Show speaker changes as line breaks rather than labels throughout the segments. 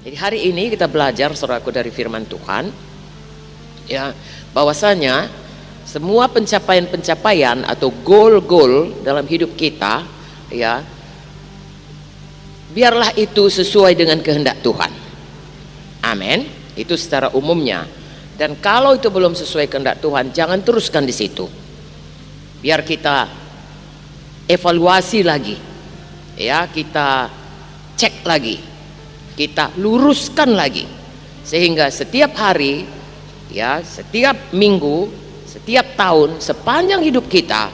Jadi hari ini kita belajar saudaraku dari firman Tuhan, ya, bahwasanya semua pencapaian-pencapaian atau goal-goal dalam hidup kita, ya, biarlah itu sesuai dengan kehendak Tuhan. Amin. Itu secara umumnya. Dan kalau itu belum sesuai kehendak Tuhan, jangan teruskan di situ. Biar kita evaluasi lagi, ya, kita cek lagi, kita luruskan lagi, sehingga setiap hari, ya, setiap minggu, setiap tahun, sepanjang hidup kita,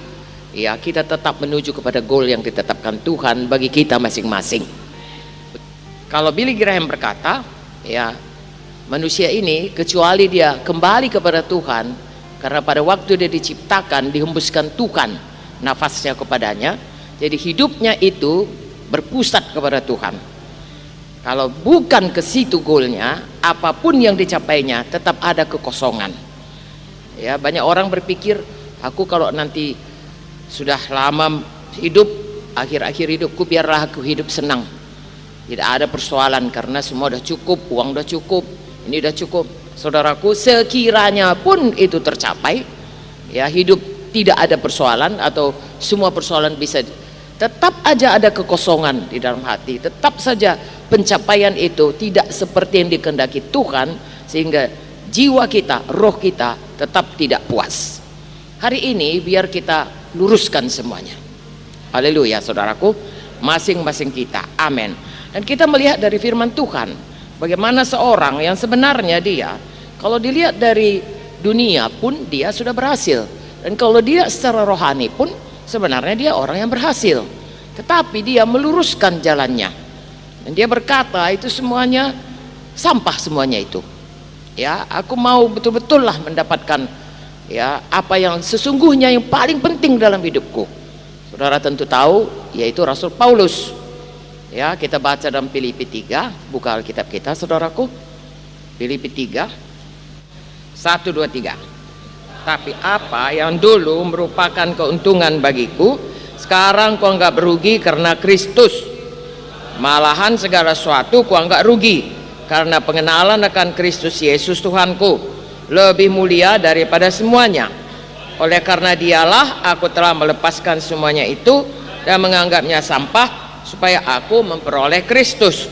ya, kita tetap menuju kepada goal yang ditetapkan Tuhan bagi kita masing-masing. Kalau Billy Graham berkata, ya, manusia ini kecuali dia kembali kepada Tuhan, karena pada waktu dia diciptakan dihembuskan Tuhan nafasnya kepadanya, jadi hidupnya itu berpusat kepada Tuhan. Kalau bukan ke situ goalnya, apapun yang dicapainya tetap ada kekosongan. Ya, banyak orang berpikir, aku kalau nanti sudah lama hidup, akhir-akhir hidupku biarlah aku hidup senang, tidak ada persoalan karena semua udah cukup, uang udah cukup, ini udah cukup. Saudaraku, sekiranya pun itu tercapai, ya, hidup tidak ada persoalan atau semua persoalan bisa, tetap aja ada kekosongan di dalam hati, tetap saja pencapaian itu tidak seperti yang dikehendaki Tuhan, sehingga jiwa kita, roh kita tetap tidak puas. Hari ini biar kita luruskan semuanya. Haleluya saudaraku, masing-masing kita. Amin. Dan kita melihat dari firman Tuhan bagaimana seorang yang sebenarnya dia, kalau dilihat dari dunia pun dia sudah berhasil, dan kalau dia secara rohani pun sebenarnya dia orang yang berhasil, tetapi dia meluruskan jalannya. Dan dia berkata itu semuanya sampah, semuanya itu, ya, aku mau betul-betul lah mendapatkan, ya, apa yang sesungguhnya yang paling penting dalam hidupku. Saudara tentu tahu, yaitu Rasul Paulus. Ya, kita baca dalam Filipi 3, buka Alkitab kita saudaraku. Filipi 3 1, 2, 3. Tapi apa yang dulu merupakan keuntungan bagiku, sekarang ku anggap rugi karena Kristus. Malahan segala sesuatu ku anggap rugi karena pengenalan akan Kristus Yesus Tuhanku, lebih mulia daripada semuanya. Oleh karena dialah aku telah melepaskan semuanya itu dan menganggapnya sampah, supaya aku memperoleh Kristus,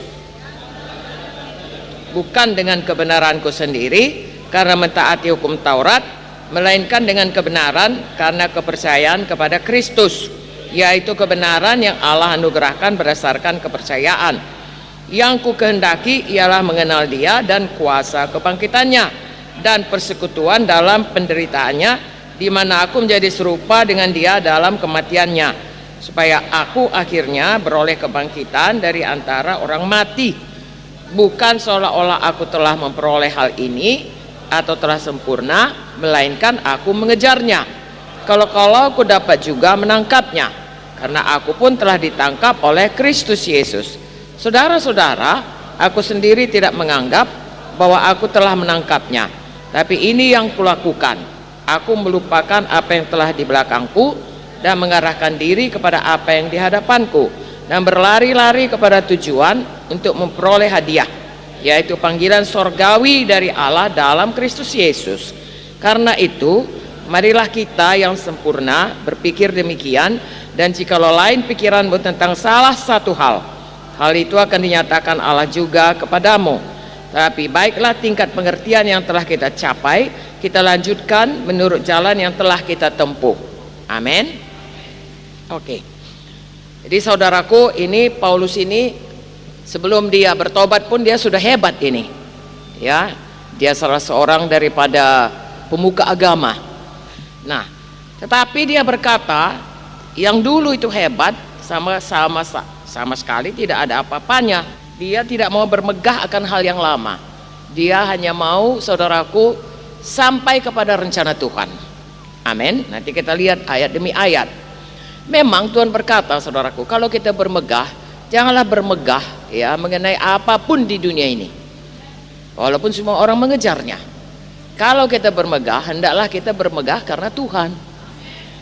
bukan dengan kebenaranku sendiri karena mentaati hukum Taurat, melainkan dengan kebenaran karena kepercayaan kepada Kristus, yaitu kebenaran yang Allah anugerahkan berdasarkan kepercayaan. Yang ku kehendaki ialah mengenal Dia dan kuasa kebangkitannya dan persekutuan dalam penderitaannya, di mana aku menjadi serupa dengan Dia dalam kematiannya, supaya aku akhirnya beroleh kebangkitan dari antara orang mati. Bukan seolah-olah aku telah memperoleh hal ini atau telah sempurna, melainkan aku mengejarnya. Kalau aku dapat juga menangkapnya, karena aku pun telah ditangkap oleh Kristus Yesus. Saudara-saudara, aku sendiri tidak menganggap bahwa aku telah menangkapnya, tapi ini yang kulakukan, aku melupakan apa yang telah di belakangku dan mengarahkan diri kepada apa yang di hadapanku, dan berlari-lari kepada tujuan untuk memperoleh hadiah, yaitu panggilan sorgawi dari Allah dalam Kristus Yesus. Karena itu marilah kita yang sempurna berpikir demikian, dan jikalau lain pikiranmu tentang salah satu hal itu akan dinyatakan Allah juga kepadamu. Tapi baiklah tingkat pengertian yang telah kita capai, kita lanjutkan menurut jalan yang telah kita tempuh. Amin. Oke. Jadi saudaraku, ini Paulus ini sebelum dia bertobat pun dia sudah hebat ini. Ya, dia salah seorang daripada pemuka agama. Nah, tetapi dia berkata, yang dulu itu hebat sama sekali tidak ada apa-apanya. Dia tidak mau bermegah akan hal yang lama. Dia hanya mau, saudaraku, sampai kepada rencana Tuhan. Amin. Nanti kita lihat ayat demi ayat. Memang Tuhan berkata, saudaraku, kalau kita bermegah, janganlah bermegah, ya, mengenai apapun di dunia ini, walaupun semua orang mengejarnya. Kalau kita bermegah, hendaklah kita bermegah karena Tuhan.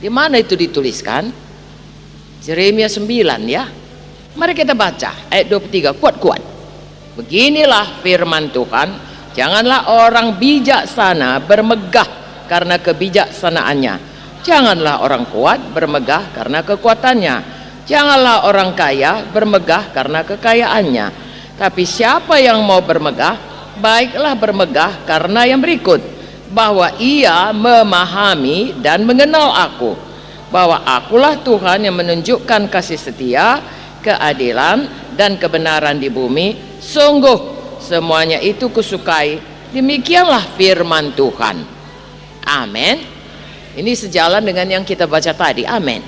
Di mana itu dituliskan? Yeremia 9, ya. Mari kita baca ayat 23, kuat-kuat. Beginilah firman Tuhan, janganlah orang bijaksana bermegah karena kebijaksanaannya, janganlah orang kuat bermegah karena kekuatannya, janganlah orang kaya bermegah karena kekayaannya. Tapi siapa yang mau bermegah, baiklah bermegah karena yang berikut, bahwa ia memahami dan mengenal aku, bahwa akulah Tuhan yang menunjukkan kasih setia, keadilan dan kebenaran di bumi. Sungguh semuanya itu kusukai. Demikianlah firman Tuhan. Amin. Ini sejalan dengan yang kita baca tadi. Amin.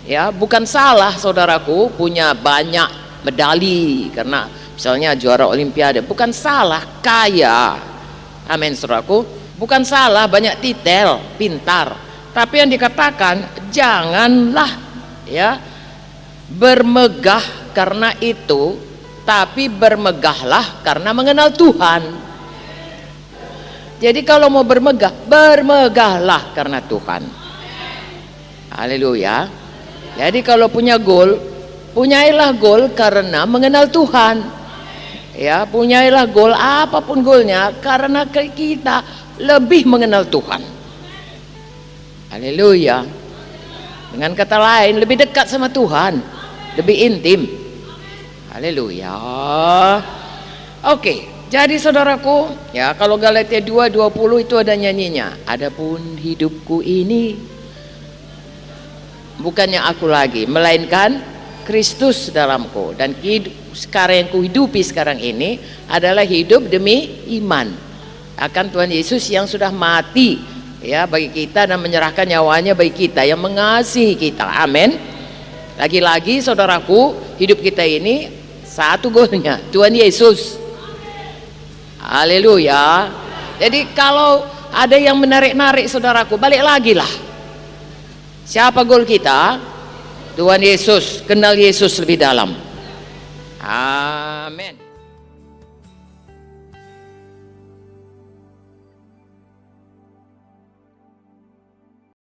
Ya, bukan salah saudaraku punya banyak medali karena misalnya juara olimpiade, bukan salah kaya. Amin saudaraku. Bukan salah banyak titel, pintar. Tapi yang dikatakan janganlah ya bermegah karena itu, tapi bermegahlah karena mengenal Tuhan. Jadi kalau mau bermegah, bermegahlah karena Tuhan. Haleluya. Jadi kalau punya goal, punyailah goal karena mengenal Tuhan. Ya, punyailah goal apapun goalnya karena kita lebih mengenal Tuhan. Haleluya. Dengan kata lain, lebih dekat sama Tuhan, lebih intim. Haleluya. Oke, jadi saudaraku, ya kalau Galatia 2:20 itu ada nyanyinya. Adapun hidupku ini bukannya aku lagi, melainkan Kristus dalamku, dan sekarang yang kuhidupi sekarang ini adalah hidup demi iman akan Tuhan Yesus yang sudah mati ya bagi kita dan menyerahkan nyawanya bagi kita, yang mengasihi kita. Amin. Lagi-lagi saudaraku, hidup kita ini satu goalnya, Tuhan Yesus. Haleluya. Jadi kalau ada yang menarik-narik saudaraku, balik lagi lah. Siapa goal kita? Tuhan Yesus. Kenal Yesus lebih dalam. Amin.